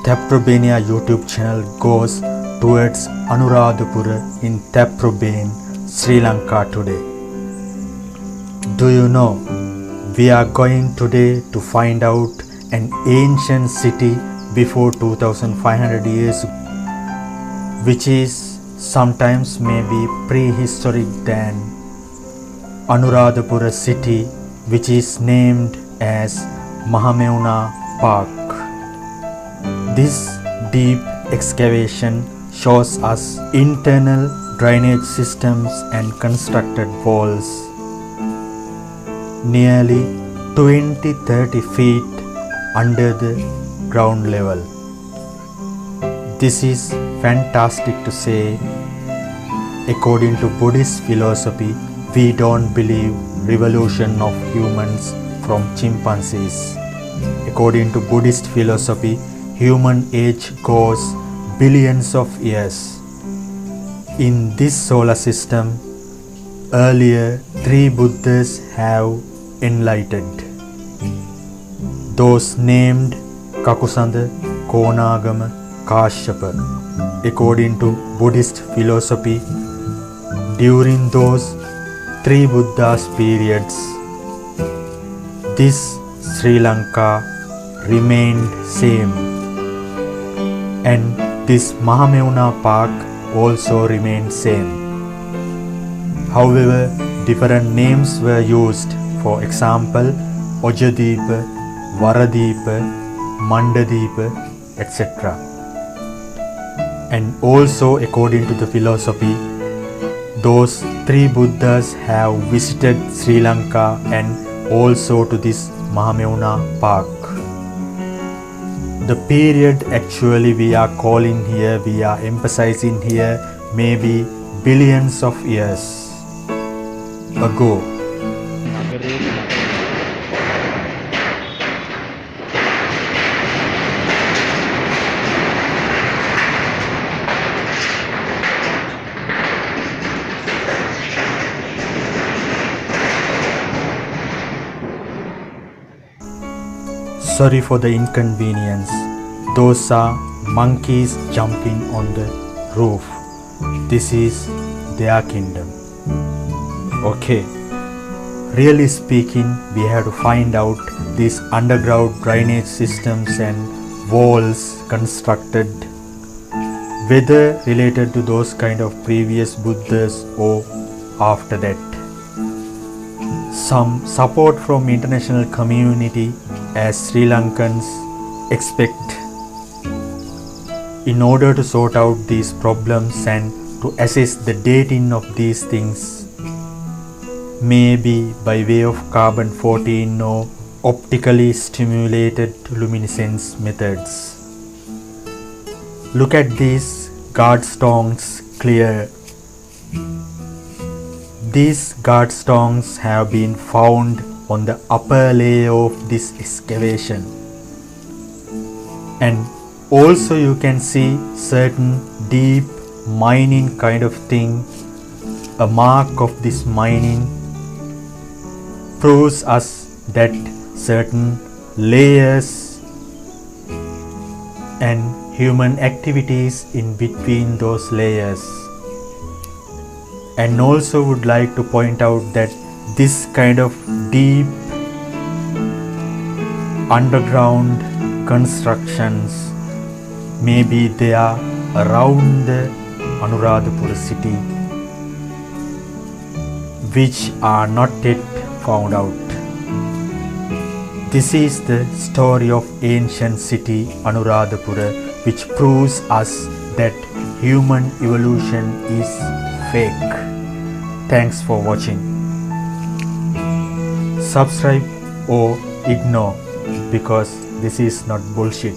Taprobania YouTube channel goes towards Anuradhapura in Taprobane, Sri Lanka today. Do you know, we are going today to find out an ancient city before 2500 years, which is sometimes maybe prehistoric than Anuradhapura city, which is named as Mahamevuna Park. This deep excavation shows us internal drainage systems and constructed walls nearly 20-30 feet under the ground level. This is fantastic to say. According to Buddhist philosophy, we don't believe revolution of humans from chimpanzees. According to Buddhist philosophy, human age goes billions of years. In this solar system, earlier 3 Buddhas have enlightened. Those named Kakusanda, Konagama, Kashyapa. According to Buddhist philosophy, during those 3 Buddhas periods, this Sri Lanka remained same, and this Mahamevuna Park also remained same. However, different names were used, for example Ojadeepa, Varadeepa, Mandadeepa, etc. And also according to the philosophy, those 3 Buddhas have visited Sri Lanka and also to this Mahamevuna Park. The period actually we are calling here, we are emphasizing here, maybe billions of years ago. Sorry for the inconvenience. Those are monkeys jumping on the roof. This is their kingdom. Okay. Really speaking, we have to find out these underground drainage systems and walls constructed, whether related to those kind of previous Buddhas or after that. Some support from international community as Sri Lankans expect in order to sort out these problems and to assess the dating of these things, maybe by way of carbon-14 or optically stimulated luminescence methods. Look at these guard stones clear. These guard stones have been found on the upper layer of this excavation, and also you can see certain deep mining kind of thing. A mark of this mining proves us that certain layers and human activities in between those layers. And also would like to point out that this kind of deep underground constructions, maybe they are around the Anuradhapura city, which are not yet found out. This is the story of ancient city Anuradhapura, which proves us that human evolution is fake. Thanks for watching. Subscribe or ignore, because this is not bullshit.